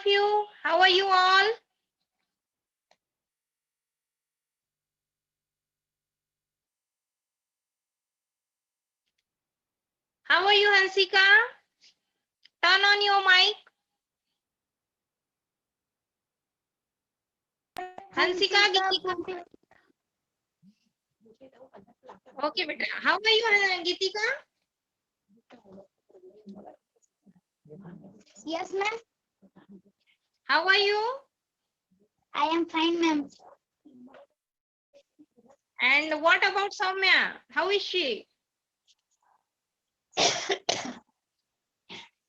you. How are you all? How are you, Hansika? Turn on your mic. Hansika, Gitika. Okay, beta. How are you, Gitika? Yes, ma'am. How are you? I am fine, ma'am. And what about Soumya? How is she?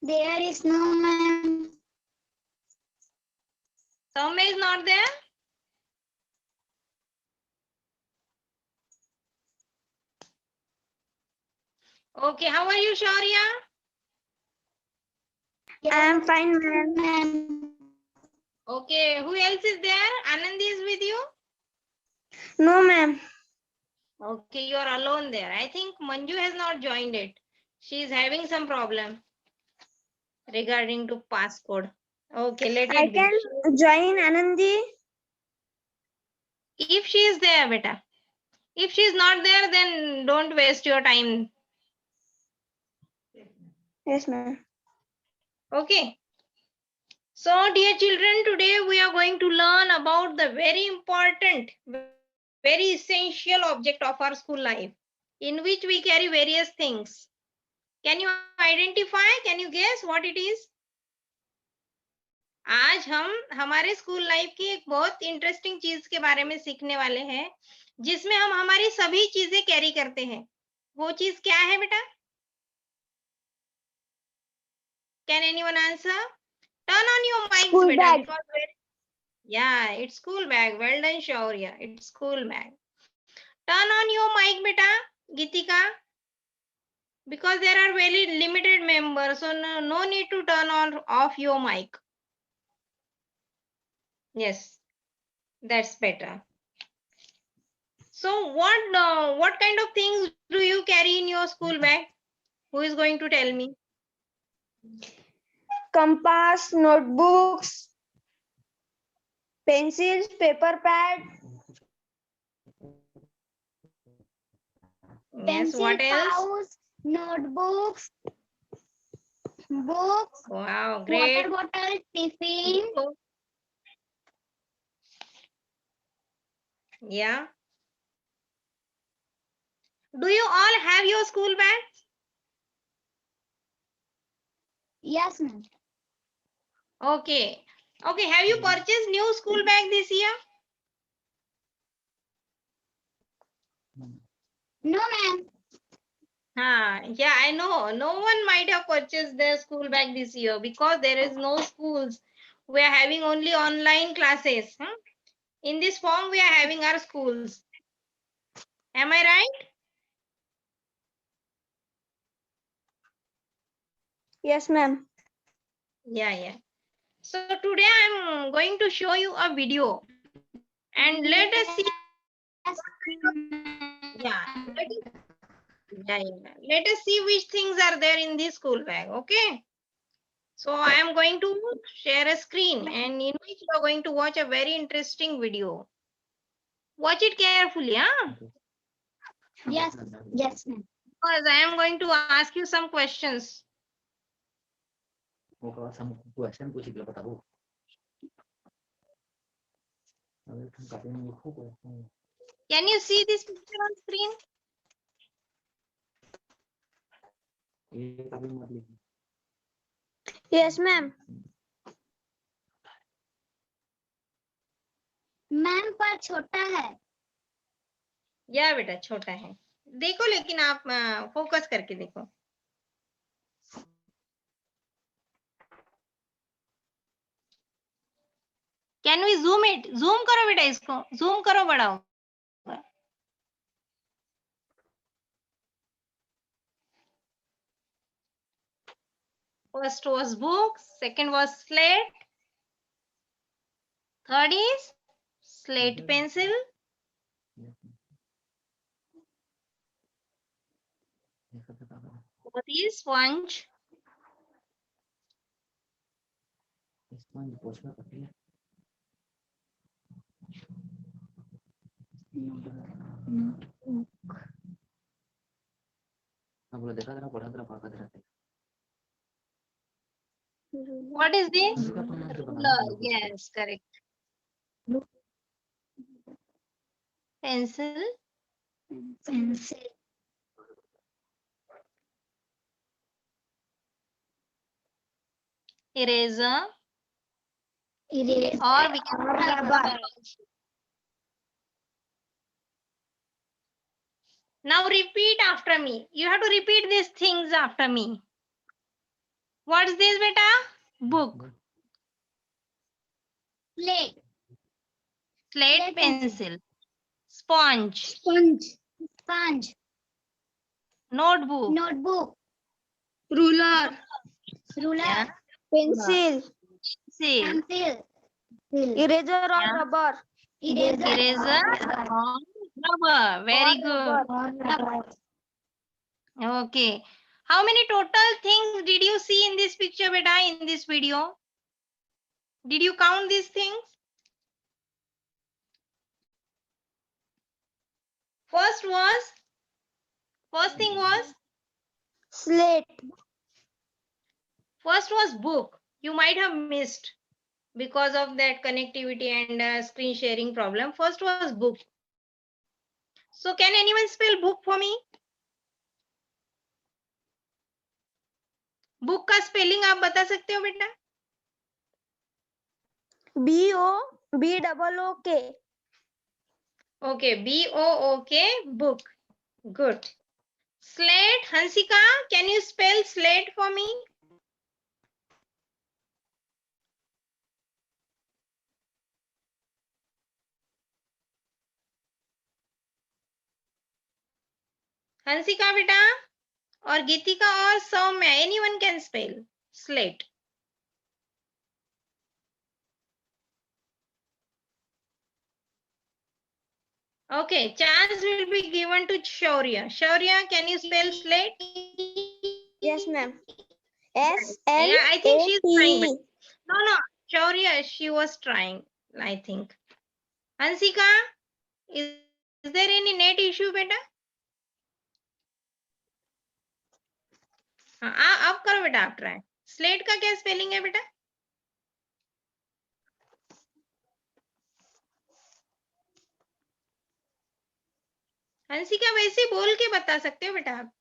There is no ma'am. Soumya is not there? Okay, how are you, Shaurya? I am fine, ma'am. Okay, who else is there? Anand is with you? No, ma'am. Okay, you are alone there. I think Manju has not joined it. She is having some problem regarding to passcode. Okay, let I it be. can join Anandi. If she is there, beta. If she is not there, then don't waste your time. Yes, ma'am. Okay. So, dear children, today we are going to learn about the very important, very essential object of our school life, in which we carry various things. Can you identify? Can you guess what it is? आज हम हमारे school life की एक बहुत interesting चीज के बारे में सीखने वाले हैं, जिसमें हम हमारी सभी चीजें कैरी करते हैं. वो चीज क्या है बेटा? Can anyone answer? Turn on your mics, School beta. bag. Because yeah, it's school bag. Well done, Shaurya. It's school bag. Turn on your mic, beta. Gitika. Because there are very limited members, so no need to turn on off your mic. Yes, that's better. So what kind of things do you carry in your school bag? Who is going to tell me? Compass, notebooks, pencils, paper pad. Yes, what else? Pouch, notebooks, books, Wow, great. water bottle, tiffin. Yeah. Do you all have your school bags? Yes, ma'am. Okay. Okay, have you purchased new school bag this year? No, ma'am. Yeah, I know. No one might have purchased their school bag this year because there is no schools. We are having only online classes. In this form, we are having our schools. Am I right? Yes, ma'am. Yeah. So today I'm going to show you a video and let us see. Yeah, let us see which things are there in this school bag. Okay. So I am going to share a screen and in which you are going to watch a very interesting video. Watch it carefully, huh? Yes, yes, ma'am. Because I am going to ask you some questions. Can you see this picture on screen? Yes, ma'am. Ma'am पर छोटा है. या बेटा छोटा है. देखो लेकिन आप फोकस करके देखो. Can we zoom it? Zoom करो बेटा इसको. Zoom करो बड़ा होगा. First was books, second was slate, third is slate pencil, fourth is sponge, What is this? Ruler. Yes, correct. Pencil. Pencil. Eraser. Eraser. Or we can rubber. Now repeat after me. You have to repeat these things after me. What's this, beta? Book. Slate. Slate pencil. Sponge. Sponge. Notebook. Notebook. Ruler. Ruler. Pencil. Pencil. Eraser or rubber. Eraser. or rubber. Very good. Rubber. Okay. How many total things did you see in this picture, beta, in this video? Did you count these things? First thing was? Slate. First was book. You might have missed because of that connectivity and screen sharing problem. First was book. So can anyone spell book for me? Book का spelling आप बता सकते हो बेटा? BOOK. Okay, BOOK, book. Good. Slate, Hansika, can you spell slate for me? Hansika बेटा और गीतिका और Saumya, anyone can spell slate. Okay, chance will be given to Shaurya. Shaurya, can you spell slate? Yes, ma'am. Yeah, I think she's trying. No, Shaurya, she was trying, I think. Hansika, is there any net issue, beta? हाँ, अब करो बेटा, आप try. Slate का क्या spelling है बेटा? हंसिका वैसे बोल के बता सकते हो बेटा आप.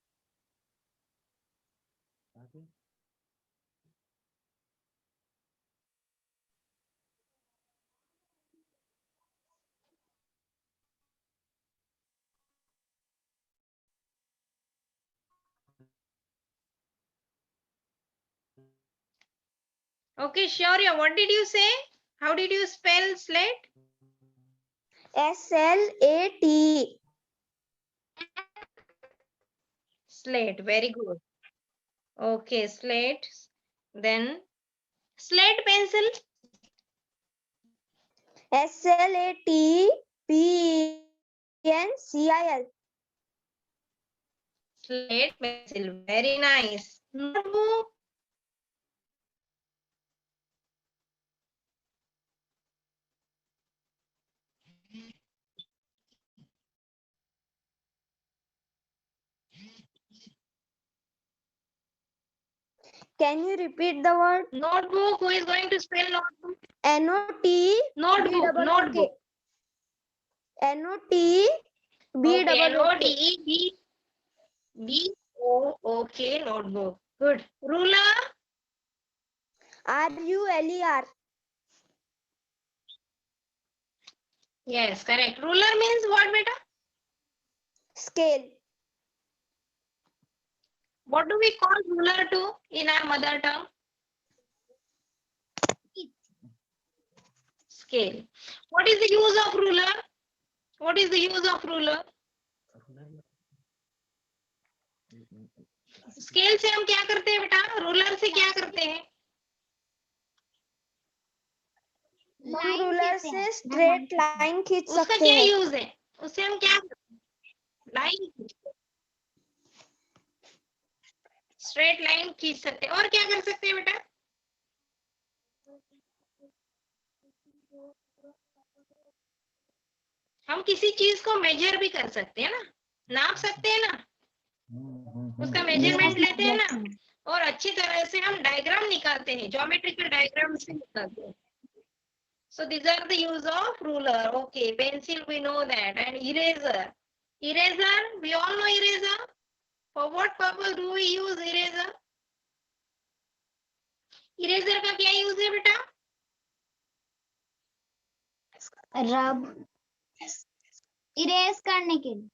Okay, Shaurya, what did you say? How did you spell slate? SLATE. Slate, very good. Okay, slate. Then slate pencil. SLATEPENCIL. Slate pencil, very nice. Notebook. Can you repeat the word? Notebook, who is going to spell notebook? NOT. Notebook, notebook. NOT. Okay, NOTEBOOK, notebook. Good. Ruler. RULER. Yes, correct. Ruler means what, beta? Scale. What do we call ruler to in our mother tongue? Scale. What is the use of ruler? What is the use of ruler? Scale से हम क्या करते हैं बेटा? Ruler से क्या करते हैं? रूलर से स्ट्रेट लाइन खींच सकते हैं. उसका क्या यूज है? उससे हम क्या लाइन स्ट्रेट लाइन खींच सकते हैं. और क्या कर सकते हैं बेटा? हम किसी चीज को मेजर भी कर सकते हैं ना, नाप सकते हैं ना, उसका मेजरमेंट लेते हैं ना, और अच्छी तरह से हम डायग्राम निकालते हैं, ज्योमेट्रिकल डायग्राम से निकालते हैं. So these are the use of ruler. Okay, pencil we know that, and eraser. Eraser, we all know eraser. For what purpose do we use eraser? Eraser का क्या यूज है बेटा? रब इरेज करने के लिए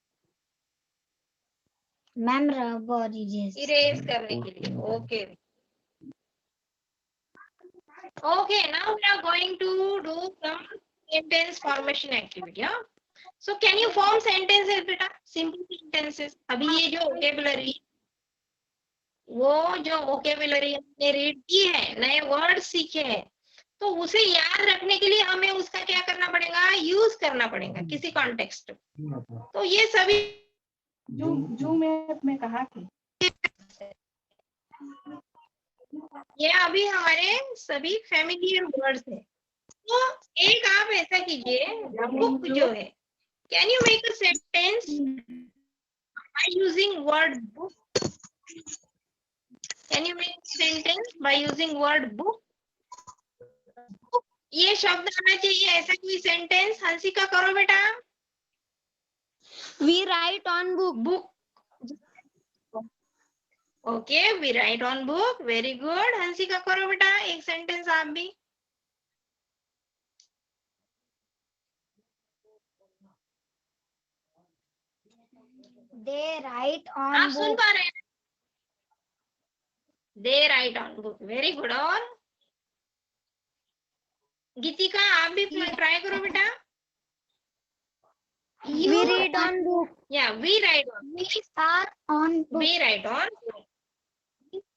मैम, रब और इरेज इरेज करने के लिए. Okay. Okay, now we are going to do some sentence formation activity. Huh? So can you form sentences बेटा? Simple sentences. अभी ये जो vocabulary, वो जो vocabulary हमने रीड की है, नए वर्ड सीखे हैं, तो उसे याद रखने के लिए हमें उसका क्या करना पड़ेगा? यूज करना पड़ेगा किसी कॉन्टेक्स्ट. तो ये सभी जो मैं कहा थी, ये अभी हमारे सभी फेमिलियर वर्ड्स हैं. तो एक आप ऐसा कीजिए, बुक जो है, can you make a sentence by using word book? Can you make sentence by using word book? ये शब्द आना चाहिए, ऐसा कोई सेंटेंस. हंसिका करो बेटा. We write on book. Book. Okay, we write on book. Very good. Hansika करो बेटा एक सेंटेंस आप भी. दे राइट आप ऑन सुन बुक पा रहे हैं? They write on book. Very good. और गीतिका आप भी ट्राई करो बेटा. We read on book. या we write on. we are on book we write on.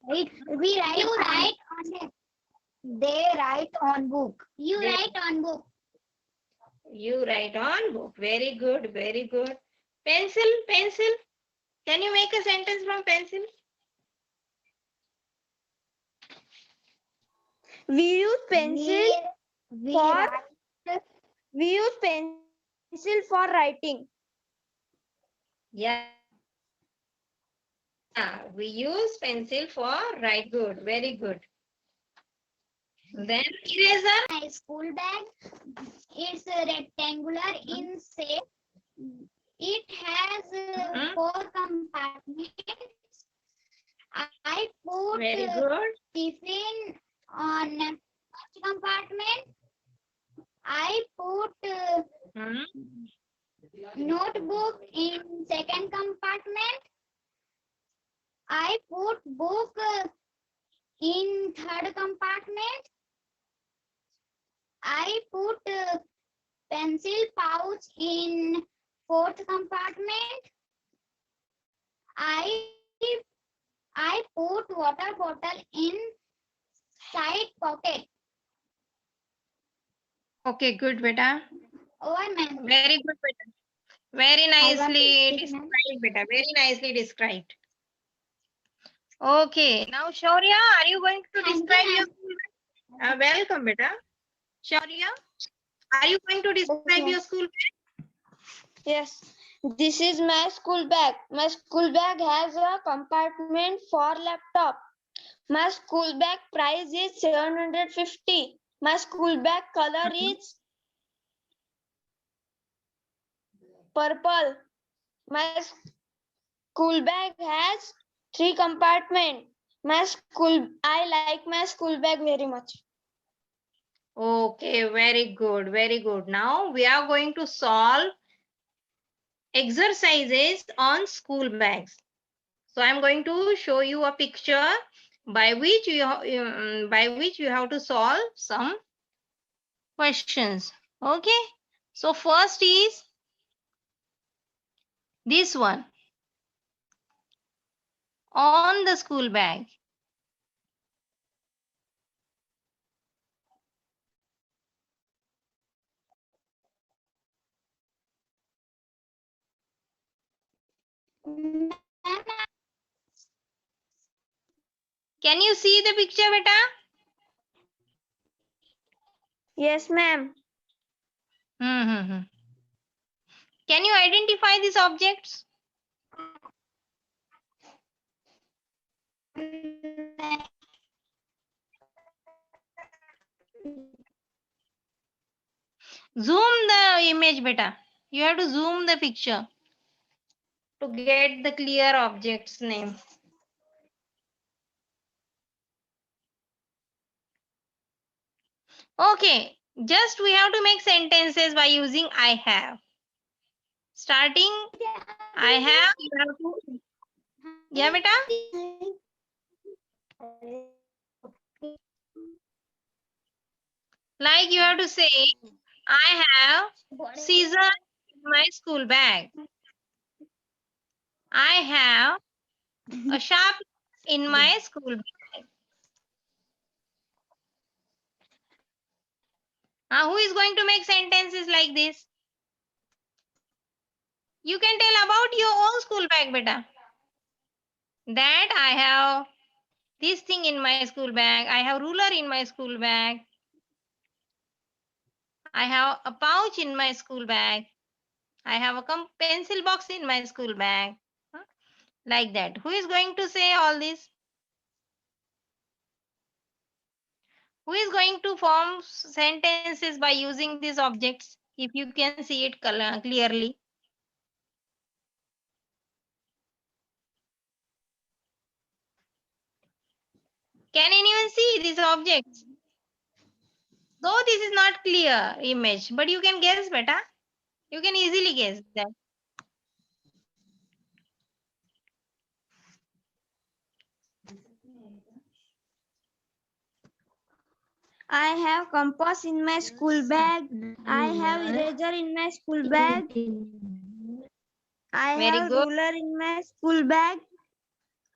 we write you write on it they write on book you They- write on book You write on book. Very good. Very good. Pencil. Pencil. Can you make a sentence from pencil? We use pencil. we for- write We use pencil for writing. Yeah. We use pencil for write. Good. Very good. Then eraser. my school bag is rectangular in shape. It has Mhm. 4 compartments. I put Very good. tiffin on first compartment. I put Hmm. notebook in second compartment. I put book in third compartment. I put pencil pouch in fourth compartment. I put water bottle in side pocket. Okay. Good, beta. Oh, man. Very good, beta. Very nicely speak, ma'am. described, beta. Very nicely described. Okay. Now, Shaurya, are you going to Thank you, describe your ma'am. school bag? Welcome, beta. Shaurya, are you going to describe Okay. your school bag? Yes. This is my school bag. My school bag has a compartment for laptop. My school bag price is 750. My school bag color is purple. My school bag has 3 compartments. I like my school bag very much. Okay, very good, very good. Now we are going to solve exercises on school bags. So I'm going to show you a picture by which you have to solve some questions. Okay. So first is this one on the school bag. Can you see the picture, beta? Yes, ma'am. Can you identify these objects? Zoom the image, beta. You have to zoom the picture to get the clear object's name. Okay, just we have to make sentences by using I have. Starting, I have, you have to. Yeah, beta? Like you have to say, I have scissors in my school bag. I have a sharp in my school bag. Who is going to make sentences like this? You can tell about your own school bag, beta. That I have this thing in my school bag. I have ruler in my school bag. I have a pouch in my school bag. I have a pencil box in my school bag. Like that. Who is going to say all this? Who is going to form sentences by using these objects? If you can see it clearly. Can anyone see these objects? Though this is not clear image, but you can guess better. You can easily guess that. I have compass in my school bag. I have eraser in my school bag. I Very have good. ruler in my school bag.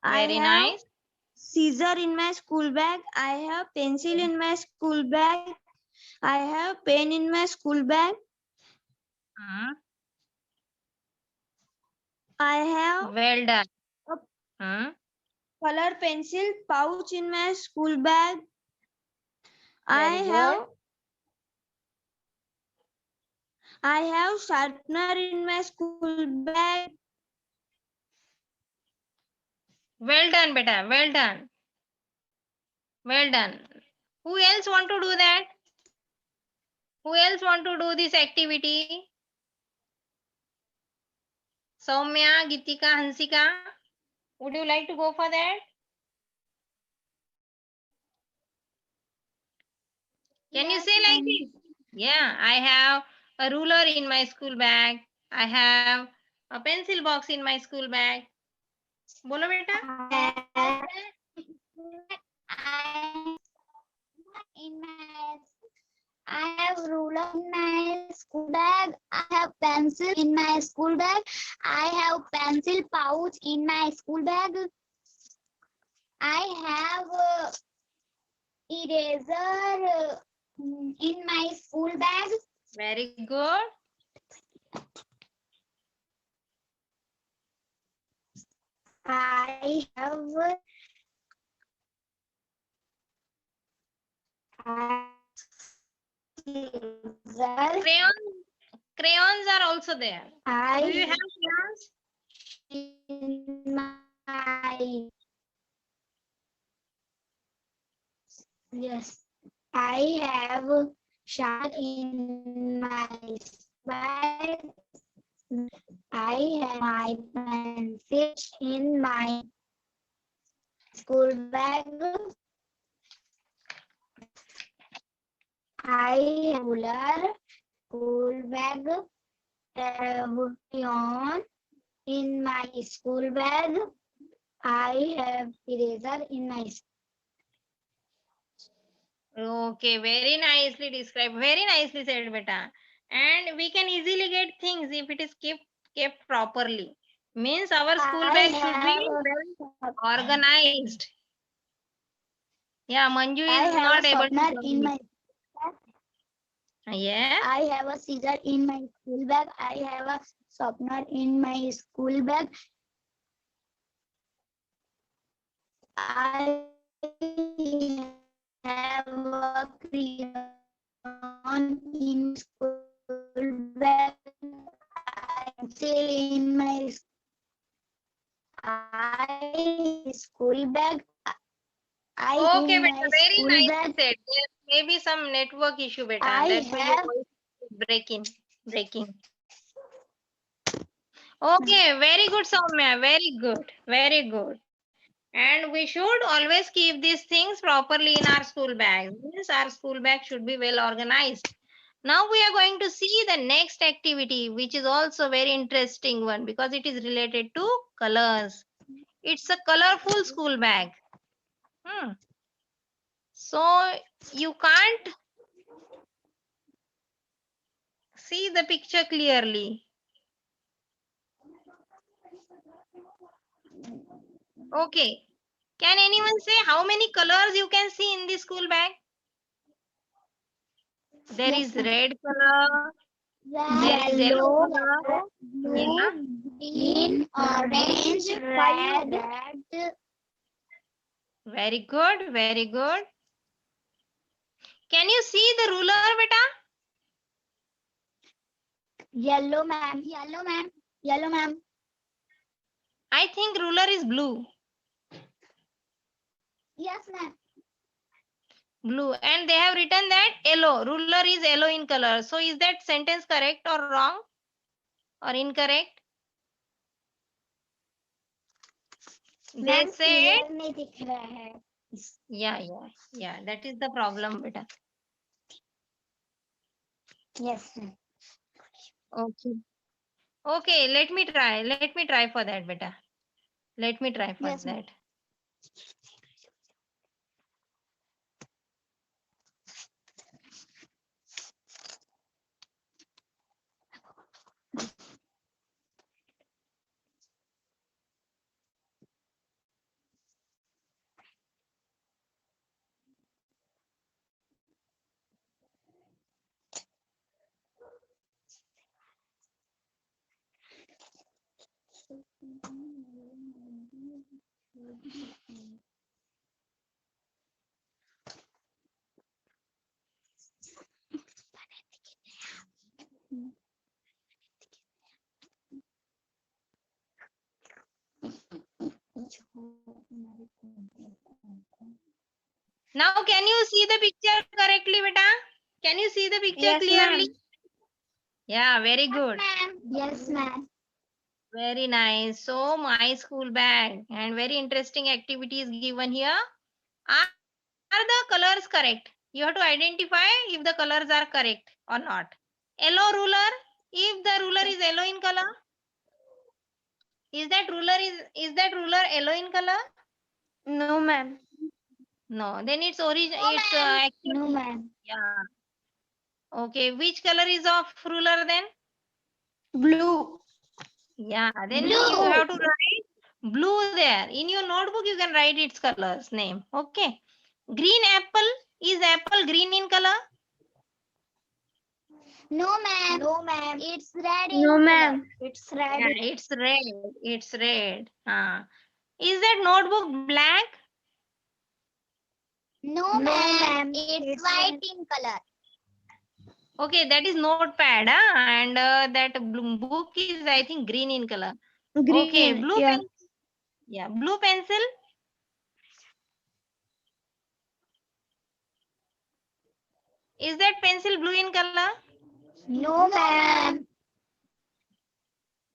I Very have nice. scissor in my school bag. I have pencil in my school bag. I have pen in my school bag. Hmm. I have Well done. a Hmm. color pencil pouch in my school bag. Very good. I have sharpener in my school bag. Well done, beta. Well done. Well done. Who else want to do that? Who else want to do this activity? Soumya, Gitika, Hansika. Would you like to go for that? Can you say like this? Yeah, I have a ruler in my school bag. I have a pencil box in my school bag. Bolo beta. I have ruler in my school bag. I have pencil in my school bag. I have pencil pouch in my school bag. I have eraser in my school bag. Very good. I have scissors. Crayons are also there. Do you have crayons? In my yes, I have shark in my bag. I have my pencil in my school bag. I have ruler, school bag. I have crayon in my school bag. I have eraser in my Okay, very nicely described. Very nicely said, beta. And we can easily get things if it is kept properly. Means our school bag should be well organized. Yeah, Manju I is have not a able sharpener to. in my Yeah. I have a scissor in my school bag. I have a sharpener in my school bag. I have a crayon in my school bag. Okay, in beta, my very school nice bag, said. There may be some network issue, beta. I That's why your have- voice is breaking. Okay, very good, Soumya. Very good. Very good. And we should always keep these things properly in our school bag. Means our school bag should be well organized. Now we are going to see the next activity, which is also very interesting one because it is related to colors. It's a colorful school bag. So you can't see the picture clearly. Okay. Can anyone say how many colors you can see in the school bag? There Yes, is ma'am. red color. There is yellow color. Yeah. green, orange, red. Very good. Very good. Can you see the ruler, beta? Yellow, ma'am. Yellow, ma'am. Yellow, ma'am. I think ruler is blue. Yes, ma'am. Blue. And they have written that yellow. Ruler is yellow in color. So is that sentence correct or wrong? Or incorrect? They Ma'am, said, clear नहीं दिख रहा है. yeah. That is the problem, beta. Yes, ma'am. Okay. Okay, let me try. Let me try for that, beta. Let me try for Yes, ma'am. that. Now, can you see the picture correctly, beta? Can you see the picture Yes, clearly? ma'am. Yeah, very good. Ma'am. Yes, ma'am. Very nice. So, my school bag and very interesting activities given here. Are the colors correct? You have to identify if the colors are correct or not. Yellow ruler. If the ruler is yellow in color, is that ruler yellow in color? No, ma'am. No. Then it's origin. No, It's ma'am. actually No, ma'am. yeah. Okay. Which color is of ruler then? Blue. Yeah. Then Blue. you have to write blue there. In your notebook, you can write its colors name. Okay. Green apple. Is apple green in color? No, ma'am. No, ma'am. It's red No, in ma'am. color. It's red. Yeah, it's red. It's red. Is that notebook black? No, ma'am. It's white in color. Okay, that is notepad, and that book is, I think, green in color. Green. Okay, blue Yeah. pen. Yeah, blue pencil. Is that pencil blue in color? No, ma'am.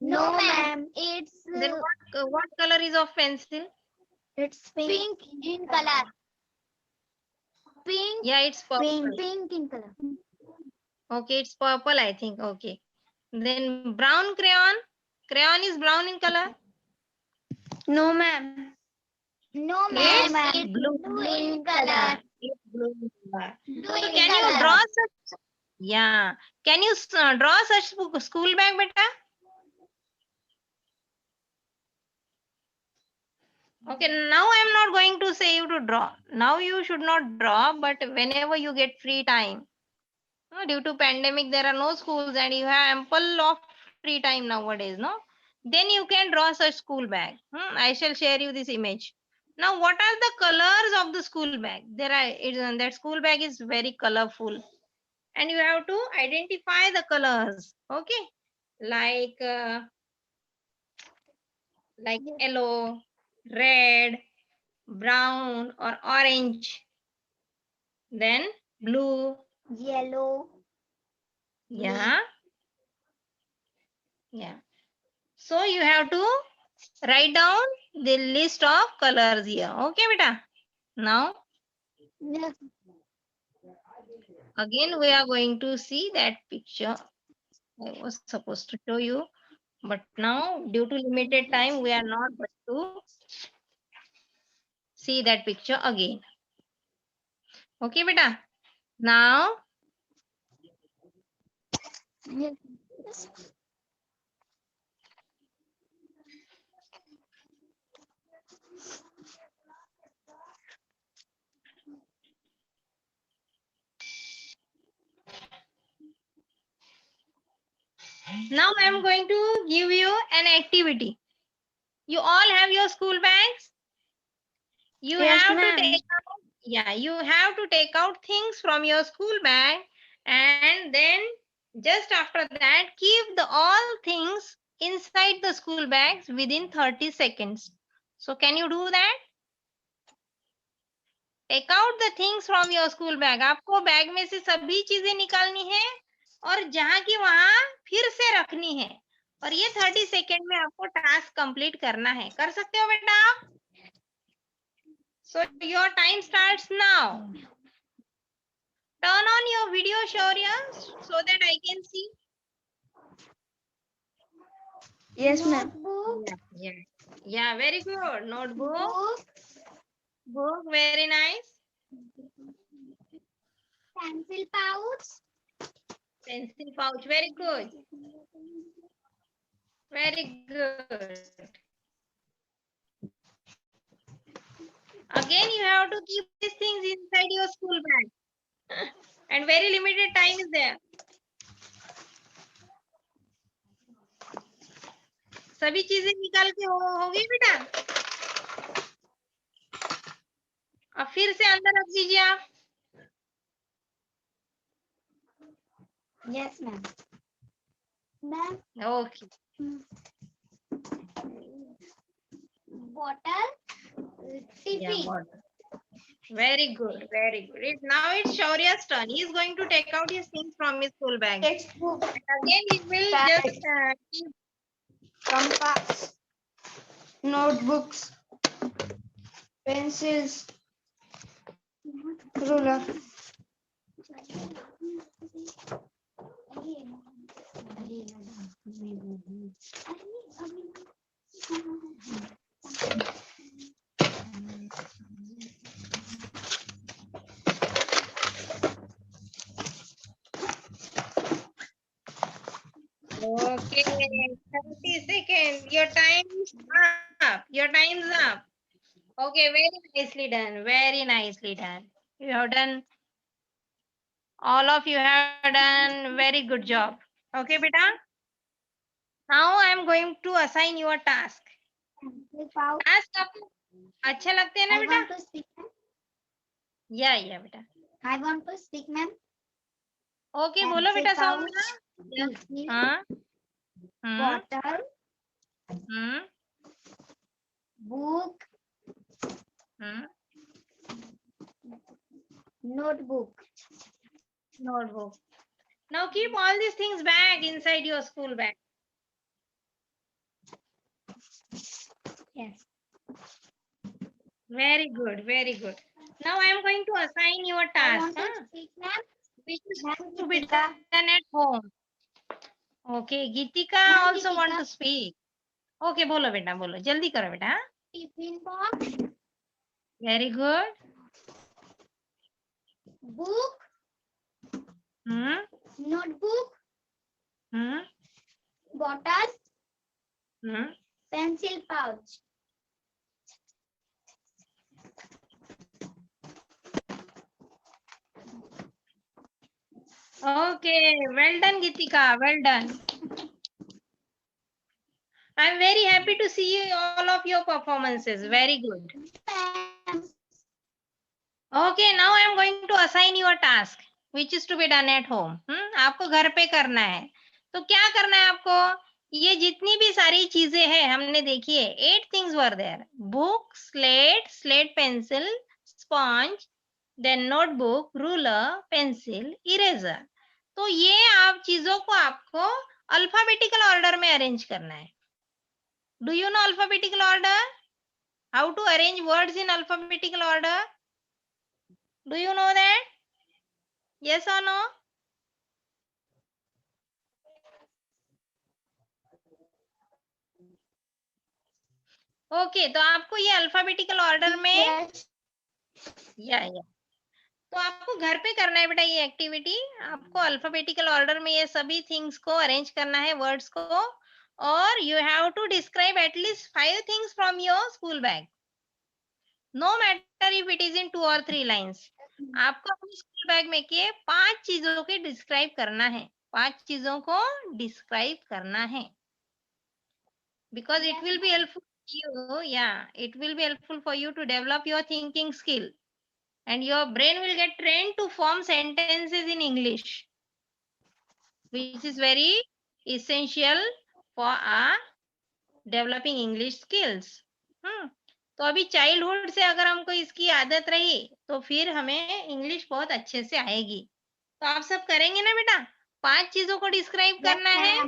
No, ma'am. Then what color is of pencil? It's pink in color. Pink. Yeah, it's purple. Pink in color. Okay, it's purple, I think. Okay. Then brown crayon. Crayon is brown in color. No, ma'am. No, It's ma'am. It's blue. blue in color. It's blue in color. Blue So in can you color. draw such? Yeah. Can you draw such school bag, beta? Okay. Now I'm not going to say you to draw. Now you should not draw, but whenever you get free time, due to pandemic, there are no schools, and you have ample of free time nowadays. No, then you can draw such school bag. I shall share you this image. Now, what are the colors of the school bag? That school bag is very colorful. And you have to identify the colors. Okay. Like like Yes. yellow, red, brown or orange. Then blue. Yellow. Yeah. Yeah. So you have to write down the list of colors here. Okay, beta. Now Yes. again we are going to see that picture. I was supposed to show you, but now due to limited time we are not going to see that picture again. Okay, beta. Now Yes. Now I am going to give you an activity. You all have your school bags. You Yes, have to ma'am. take out, yeah, you have to take out things from your school bag, and then just after that keep the all things inside the school bags within 30 seconds. So can you do that? Take out the things from your school bag. आपको bag में से सभी चीजें निकालनी है और जहां की वहां फिर से रखनी है, और ये 30 सेकेंड में आपको टास्क कंप्लीट करना है. कर सकते हो बेटा आप? So your time starts now. Turn on your video, Shaurya, so that I can see. Yes, ma'am. Notebook. Yeah, very good. Notebook, Book. book, very nice. Pencil pouch. Pencil pouch, very good. Very good. Again, you have to keep these things inside your school bag. And very limited time is there. सभी चीजें निकाल के हो गई बेटा? अब फिर से अंदर रख दीजिए आप. Yes, ma'am. Ma'am. Okay. Bottle. Tiffin. water. Very good, very good. Now it's Shaurya's turn. He is going to take out his things from his school bag. Textbook, And again, he will Bag. just keep. compass, notebooks, pencils, ruler. Okay, 30 seconds. Your time's up. Your time's up. Okay, very nicely done. Very nicely done. You have done. All of you have done very good job. Okay, beta. Now I am going to assign you a task. Pencil pouch. Task आपको अच्छा लगते हैं ना I बेटा? want to speak, ma'am. या बेटा. I want to speak, ma'am. Okay बोलो Pencil बेटा pouch. सौम्या. Tiffin. हाँ. Bottle. Book. Notebook. Notebook. Now keep all these things back inside your school bag. Yes. Very good, very good. Now I am going to assign you a I task, want to speak, ma'am. which is Ma'am, to be Geetika. done at home. Okay, Geetika Ma'am, also want Geetika. to speak. Okay, बोलो बेटा बोलो, जल्दी करो बेटा. हाँ? Tiffin box. Very good. Book. Hmm. Notebook. Bottle. Pencil pouch. Okay, well done, Geetika. Well done. I'm very happy to see all of your performances. Very good. Ma'am. Okay, now I am going to assign you a task, which is to be done at home. आपको घर पे करना है. तो क्या करना है आपको? ये जितनी भी सारी चीजें हैं हमने देखी है, 8 things were there. Book, slate pencil, sponge, then notebook, ruler, pencil, eraser. तो ये आप चीजों को आपको अल्फाबेटिकल ऑर्डर में अरेंज करना है. Do you know alphabetical order? How to arrange words in alphabetical order? Do you know that? Yes or no? Okay, तो आपको ये अल्फाबेटिकल ऑर्डर में Yes. या तो आपको घर पे करना है बेटा ये एक्टिविटी. आपको अल्फाबेटिकल ऑर्डर में ये सभी थिंग्स को अरेंज करना है, वर्ड्स को. और you have to describe at least 5 things from your school bag. No matter if it is in 2 or 3 lines. आपको अपनी स्कूल बैग में के 5 चीजों के डिस्क्राइब करना है. 5 चीजों को डिस्क्राइब करना है. Because it will be helpful to you. Yeah, it will be helpful for you to develop your thinking skill. And your brain will get trained to form sentences in English, which is very essential for our developing English skills. तो अभी childhood से अगर हमको इसकी आदत रही तो फिर हमें इंग्लिश बहुत अच्छे से आएगी. तो आप सब करेंगे ना बेटा? 5 चीजों को डिस्क्राइब करना है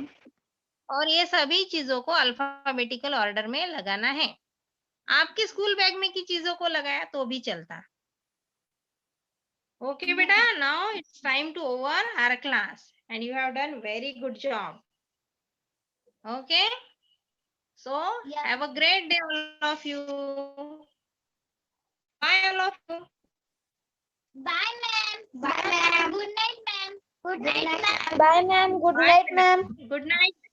और ये सभी चीजों को अल्फाबेटिकल ऑर्डर में लगाना है. आपके स्कूल बैग में की चीजों को लगाया तो भी चलता. Okay, beta. Now it's time to over our class, and you have done very good job. Okay. So Yeah. have a great day, all of you. Bye, all of you. Bye, ma'am. Bye, ma'am. Good night, ma'am. Good night, ma'am. Bye, ma'am. Good Bye, night, beta. ma'am. Good night.